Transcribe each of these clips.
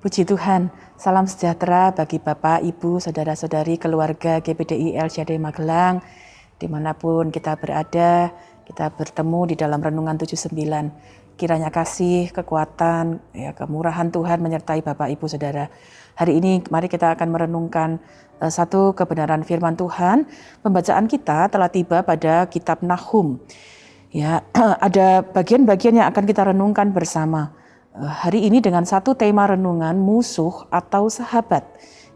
Puji Tuhan, salam sejahtera bagi Bapak, Ibu, Saudara-saudari, keluarga GPDI LCD Magelang, dimanapun kita berada, kita bertemu di dalam Renungan 79. Kiranya kasih, kekuatan, kemurahan Tuhan menyertai Bapak, Ibu, Saudara. Hari ini mari kita akan merenungkan satu kebenaran firman Tuhan. Pembacaan kita telah tiba pada kitab Nahum. Ya, ada bagian-bagian yang akan kita renungkan bersama. Hari ini dengan satu tema renungan, musuh atau sahabat.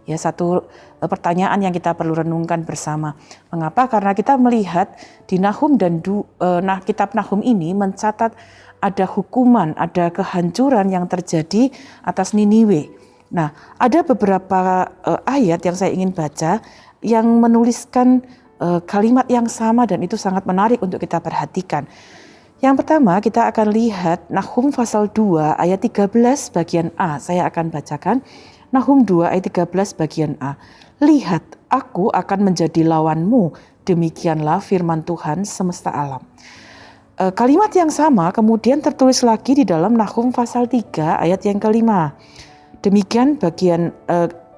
Ya, satu pertanyaan yang kita perlu renungkan bersama. Mengapa? Karena kita melihat di Nahum dan kitab Nahum ini mencatat ada hukuman, ada kehancuran yang terjadi atas Niniwe. Nah, ada beberapa ayat yang saya ingin baca yang menuliskan kalimat yang sama dan itu sangat menarik untuk kita perhatikan. Yang pertama kita akan lihat Nahum pasal 2 ayat 13 bagian A. Saya akan bacakan Nahum 2 ayat 13 bagian A. Lihat, aku akan menjadi lawanmu, demikianlah firman Tuhan semesta alam. Kalimat yang sama kemudian tertulis lagi di dalam Nahum pasal 3 ayat yang kelima. Demikian bagian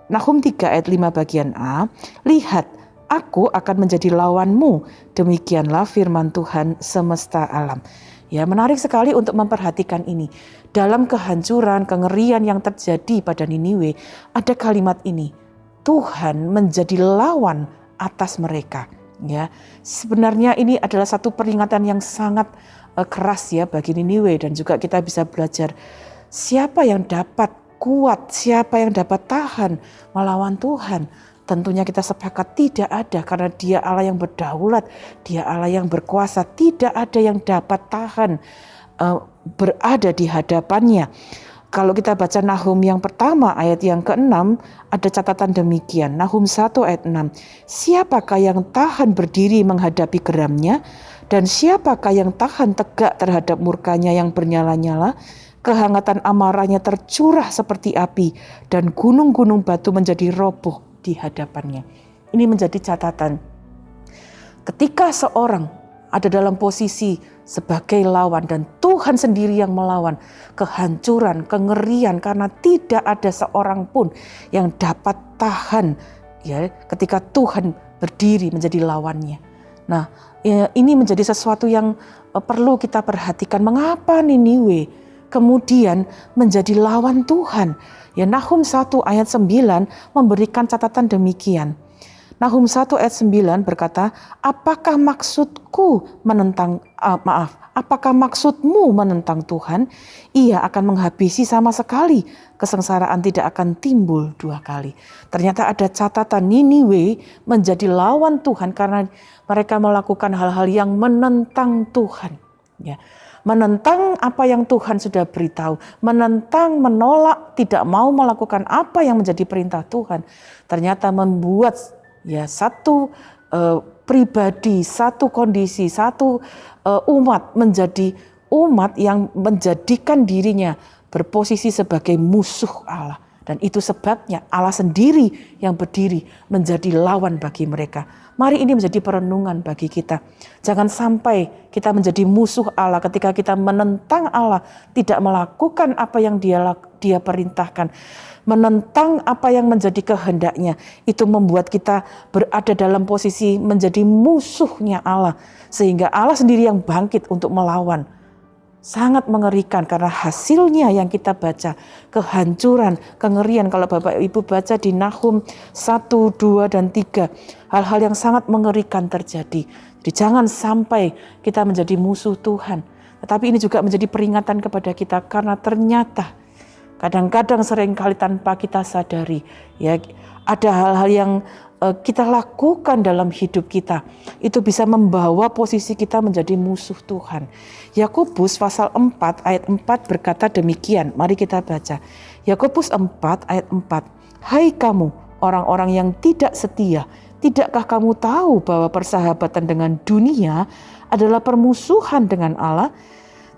Nahum 3 ayat 5 bagian A. Lihat, aku akan menjadi lawanmu, demikianlah firman Tuhan semesta alam. Ya, menarik sekali untuk memperhatikan ini. Dalam kehancuran, kengerian yang terjadi pada Niniwe, ada kalimat ini. Tuhan menjadi lawan atas mereka. Ya, sebenarnya ini adalah satu peringatan yang sangat keras ya bagi Niniwe, dan juga kita bisa belajar siapa yang dapat kuat, siapa yang dapat tahan melawan Tuhan. Tentunya kita sepakat tidak ada, karena Dia Allah yang berdaulat, Dia Allah yang berkuasa, tidak ada yang dapat tahan berada di hadapannya. Kalau kita baca Nahum yang pertama ayat yang ke-6, ada catatan demikian. Nahum 1 ayat 6. Siapakah yang tahan berdiri menghadapi geramnya, dan siapakah yang tahan tegak terhadap murkanya yang bernyala-nyala? Kehangatan amarahnya tercurah seperti api, dan gunung-gunung batu menjadi roboh di hadapannya. Ini menjadi catatan. Ketika seorang ada dalam posisi sebagai lawan dan Tuhan sendiri yang melawan, kehancuran, kengerian, karena tidak ada seorang pun yang dapat tahan ya ketika Tuhan berdiri menjadi lawannya. Nah, ini menjadi sesuatu yang perlu kita perhatikan. Mengapa Niniwe kemudian menjadi lawan Tuhan? Ya, Nahum 1 ayat 9 memberikan catatan demikian. Nahum 1 ayat 9 berkata, apakah maksudmu menentang Tuhan? Ia akan menghabisi sama sekali, kesengsaraan tidak akan timbul dua kali. Ternyata ada catatan Niniwe menjadi lawan Tuhan karena mereka melakukan hal-hal yang menentang Tuhan. Ya. Menentang apa yang Tuhan sudah beritahu, menentang, menolak, tidak mau melakukan apa yang menjadi perintah Tuhan. Ternyata membuat ya satu pribadi, satu kondisi, satu umat menjadi umat yang menjadikan dirinya berposisi sebagai musuh Allah. Dan itu sebabnya Allah sendiri yang berdiri menjadi lawan bagi mereka. Mari ini menjadi perenungan bagi kita. Jangan sampai kita menjadi musuh Allah ketika kita menentang Allah, tidak melakukan apa yang dia perintahkan. Menentang apa yang menjadi kehendaknya. Itu membuat kita berada dalam posisi menjadi musuhnya Allah. Sehingga Allah sendiri yang bangkit untuk melawan. Sangat mengerikan karena hasilnya yang kita baca, kehancuran, kengerian. Kalau Bapak Ibu baca di Nahum 1, 2, dan 3, hal-hal yang sangat mengerikan terjadi. Jadi jangan sampai kita menjadi musuh Tuhan. Tetapi ini juga menjadi peringatan kepada kita karena ternyata kadang-kadang seringkali tanpa kita sadari, ya ada hal-hal yang kita lakukan dalam hidup kita, itu bisa membawa posisi kita menjadi musuh Tuhan. Yakobus pasal 4 ayat 4 berkata demikian. Mari kita baca. Yakobus 4 ayat 4. Hai kamu orang-orang yang tidak setia, tidakkah kamu tahu bahwa persahabatan dengan dunia adalah permusuhan dengan Allah?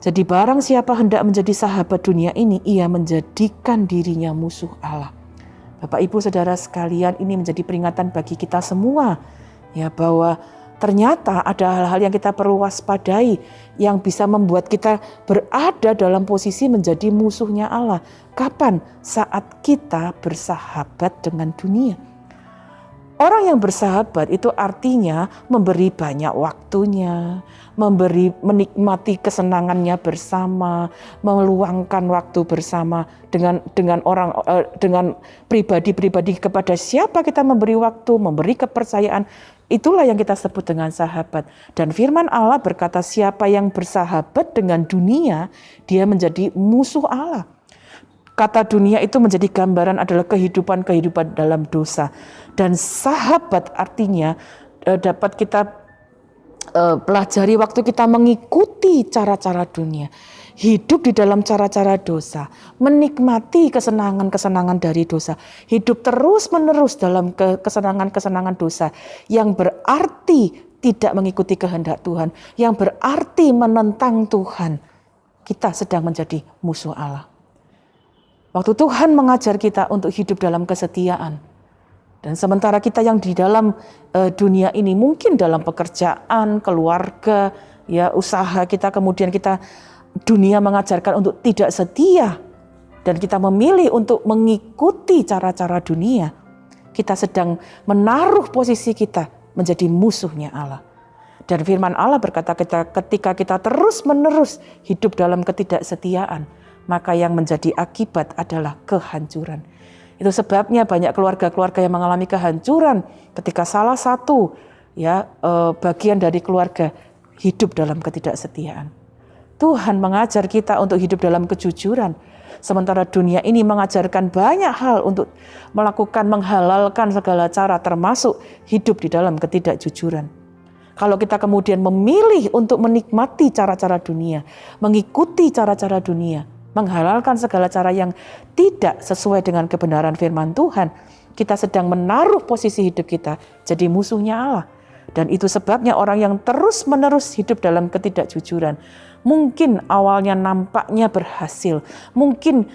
Jadi barang siapa hendak menjadi sahabat dunia ini, ia menjadikan dirinya musuh Allah. Bapak Ibu Saudara sekalian, ini menjadi peringatan bagi kita semua ya, bahwa Ternyata ada hal-hal yang kita perlu waspadai yang bisa membuat kita berada dalam posisi menjadi musuhnya Allah. Kapan? Saat kita bersahabat dengan dunia. Orang yang bersahabat itu artinya memberi banyak waktunya, menikmati kesenangannya bersama, meluangkan waktu bersama dengan pribadi-pribadi kepada siapa kita memberi waktu, memberi kepercayaan. Itulah yang kita sebut dengan sahabat. Dan firman Allah berkata siapa yang bersahabat dengan dunia, dia menjadi musuh Allah. Kata dunia itu menjadi gambaran adalah kehidupan dalam dosa. Dan sahabat artinya dapat kita pelajari waktu kita mengikuti cara-cara dunia. Hidup di dalam cara-cara dosa. Menikmati kesenangan-kesenangan dari dosa. Hidup terus-menerus dalam kesenangan-kesenangan dosa. Yang berarti tidak mengikuti kehendak Tuhan. Yang berarti menentang Tuhan. Kita sedang menjadi musuh Allah. Waktu Tuhan mengajar kita untuk hidup dalam kesetiaan. Dan sementara kita yang di dalam dunia ini mungkin dalam pekerjaan, keluarga, ya usaha kita, kemudian dunia mengajarkan untuk tidak setia. Dan kita memilih untuk mengikuti cara-cara dunia. Kita sedang menaruh posisi kita menjadi musuhnya Allah. Dan firman Allah berkata ketika kita terus-menerus hidup dalam ketidaksetiaan, maka yang menjadi akibat adalah kehancuran. Itu sebabnya banyak keluarga-keluarga yang mengalami kehancuran ketika salah satu bagian dari keluarga hidup dalam ketidaksetiaan. Tuhan mengajar kita untuk hidup dalam kejujuran. Sementara dunia ini mengajarkan banyak hal untuk menghalalkan segala cara termasuk hidup di dalam ketidakjujuran. Kalau kita kemudian memilih untuk menikmati cara-cara dunia, mengikuti cara-cara dunia, menghalalkan segala cara yang tidak sesuai dengan kebenaran firman Tuhan, kita sedang menaruh posisi hidup kita jadi musuhnya Allah. Dan itu sebabnya orang yang terus-menerus hidup dalam ketidakjujuran, mungkin awalnya nampaknya berhasil, mungkin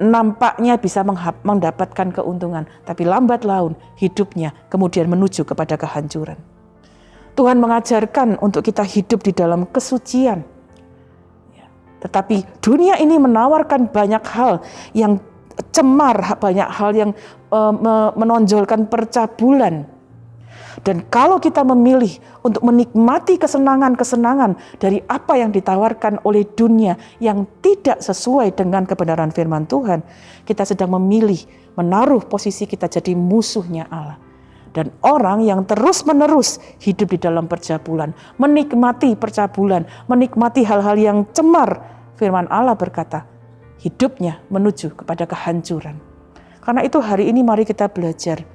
nampaknya bisa mendapatkan keuntungan, tapi lambat laun hidupnya kemudian menuju kepada kehancuran. Tuhan mengajarkan untuk kita hidup di dalam kesucian. Tetapi dunia ini menawarkan banyak hal yang cemar, banyak hal yang menonjolkan percabulan. Dan kalau kita memilih untuk menikmati kesenangan-kesenangan dari apa yang ditawarkan oleh dunia yang tidak sesuai dengan kebenaran firman Tuhan, kita sedang memilih menaruh posisi kita jadi musuhnya Allah. Dan orang yang terus-menerus hidup di dalam percabulan, menikmati percabulan, menikmati hal-hal yang cemar, firman Allah berkata, hidupnya menuju kepada kehancuran. Karena itu hari ini mari kita belajar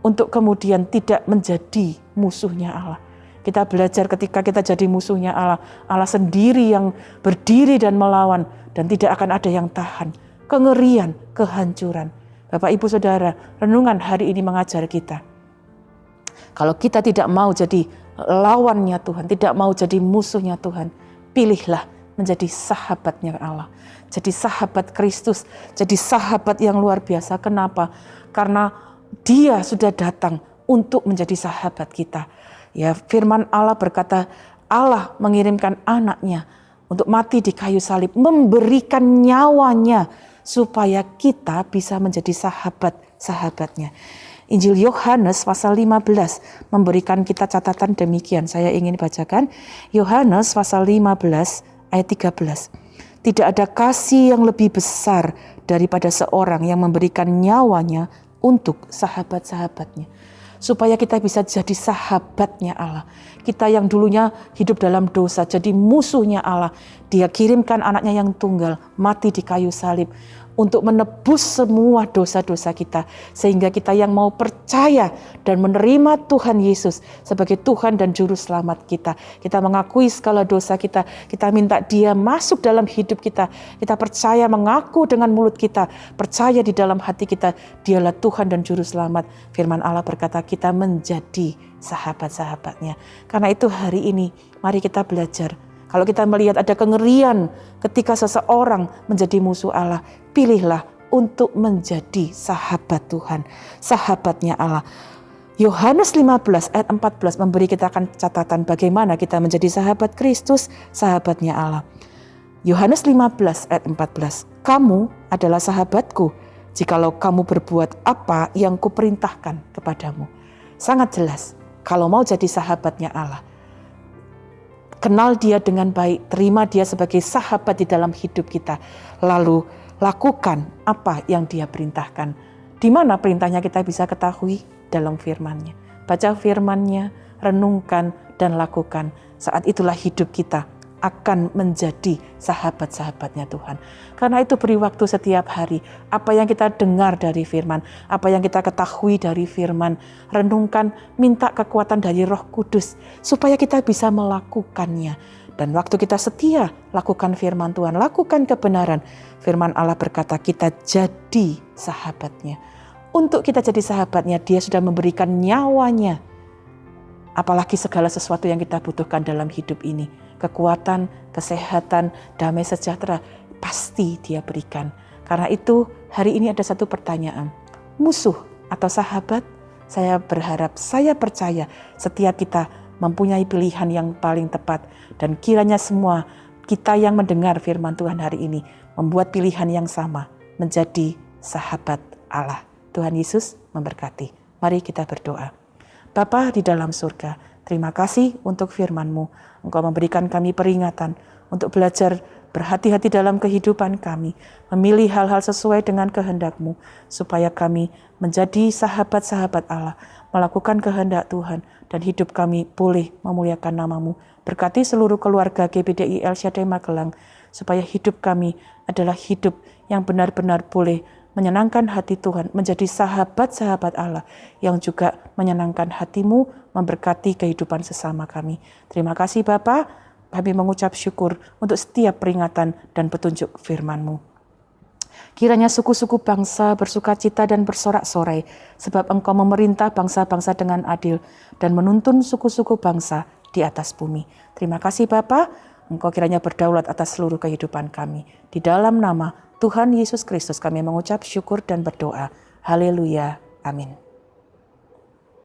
untuk kemudian tidak menjadi musuhnya Allah. Kita belajar ketika kita jadi musuhnya Allah, Allah sendiri yang berdiri dan melawan, dan tidak akan ada yang tahan. Kengerian, kehancuran. Bapak, Ibu, Saudara, renungan hari ini mengajar kita. Kalau kita tidak mau jadi lawannya Tuhan, tidak mau jadi musuhnya Tuhan, pilihlah menjadi sahabatnya Allah. Jadi sahabat Kristus, jadi sahabat yang luar biasa. Kenapa? Karena Dia sudah datang untuk menjadi sahabat kita. Ya, firman Allah berkata, Allah mengirimkan anaknya untuk mati di kayu salib, memberikan nyawanya supaya kita bisa menjadi sahabat-sahabatnya. Injil Yohanes pasal 15 memberikan kita catatan demikian. Saya ingin bacakan Yohanes pasal 15 ayat 13. Tidak ada kasih yang lebih besar daripada seorang yang memberikan nyawanya untuk sahabat-sahabatnya. Supaya kita bisa jadi sahabatnya Allah. Kita yang dulunya hidup dalam dosa, jadi musuhnya Allah. Dia kirimkan anaknya yang tunggal, mati di kayu salib, untuk menebus semua dosa-dosa kita. Sehingga kita yang mau percaya dan menerima Tuhan Yesus sebagai Tuhan dan Juru Selamat kita. Kita mengakui segala dosa kita. Kita minta Dia masuk dalam hidup kita. Kita percaya, mengaku dengan mulut kita. Percaya di dalam hati kita, Dialah Tuhan dan Juru Selamat. Firman Allah berkata kita menjadi sahabat-sahabatnya. Karena itu hari ini mari kita belajar. Kalau kita melihat ada kengerian ketika seseorang menjadi musuh Allah, pilihlah untuk menjadi sahabat Tuhan, sahabatnya Allah. Yohanes 15 ayat 14 memberi kita akan catatan bagaimana kita menjadi sahabat Kristus, sahabatnya Allah. Yohanes 15 ayat 14, kamu adalah sahabatku jikalau kamu berbuat apa yang kuperintahkan kepadamu. Sangat jelas, kalau mau jadi sahabatnya Allah, kenal dia dengan baik, terima dia sebagai sahabat di dalam hidup kita, lalu lakukan apa yang dia perintahkan. Di mana perintahnya kita bisa ketahui? Dalam firman-Nya. Baca firman-Nya, renungkan dan lakukan. Saat itulah hidup kita akan menjadi sahabat-sahabatnya Tuhan. Karena itu beri waktu setiap hari. Apa yang kita dengar dari firman, apa yang kita ketahui dari firman, renungkan, minta kekuatan dari Roh Kudus supaya kita bisa melakukannya. Dan waktu kita setia lakukan firman Tuhan, lakukan kebenaran, firman Allah berkata kita jadi sahabatnya. Untuk kita jadi sahabatnya, dia sudah memberikan nyawanya. Apalagi segala sesuatu yang kita butuhkan dalam hidup ini. Kekuatan, kesehatan, damai sejahtera, pasti dia berikan. Karena itu hari ini ada satu pertanyaan. Musuh atau sahabat? Saya berharap, saya percaya setiap kita mempunyai pilihan yang paling tepat. Dan kiranya semua kita yang mendengar firman Tuhan hari ini membuat pilihan yang sama. Menjadi sahabat Allah. Tuhan Yesus memberkati. Mari kita berdoa. Bapa di dalam surga, terima kasih untuk firman-Mu. Engkau memberikan kami peringatan untuk belajar berhati-hati dalam kehidupan kami, memilih hal-hal sesuai dengan kehendak-Mu, supaya kami menjadi sahabat-sahabat Allah, melakukan kehendak Tuhan, dan hidup kami boleh memuliakan nama-Mu. Berkati seluruh keluarga GBDI El Shaddai Magelang, supaya hidup kami adalah hidup yang benar-benar boleh menyenangkan hati Tuhan, menjadi sahabat-sahabat Allah yang juga menyenangkan hati-Mu, memberkati kehidupan sesama kami. Terima kasih Bapa, kami mengucap syukur untuk setiap peringatan dan petunjuk firman-Mu. Kiranya suku-suku bangsa bersukacita dan bersorak-sorai, sebab Engkau memerintah bangsa-bangsa dengan adil dan menuntun suku-suku bangsa di atas bumi. Terima kasih Bapa, Engkau kiranya berdaulat atas seluruh kehidupan kami. Di dalam nama Tuhan Yesus Kristus kami mengucap syukur dan berdoa. Haleluya. Amin.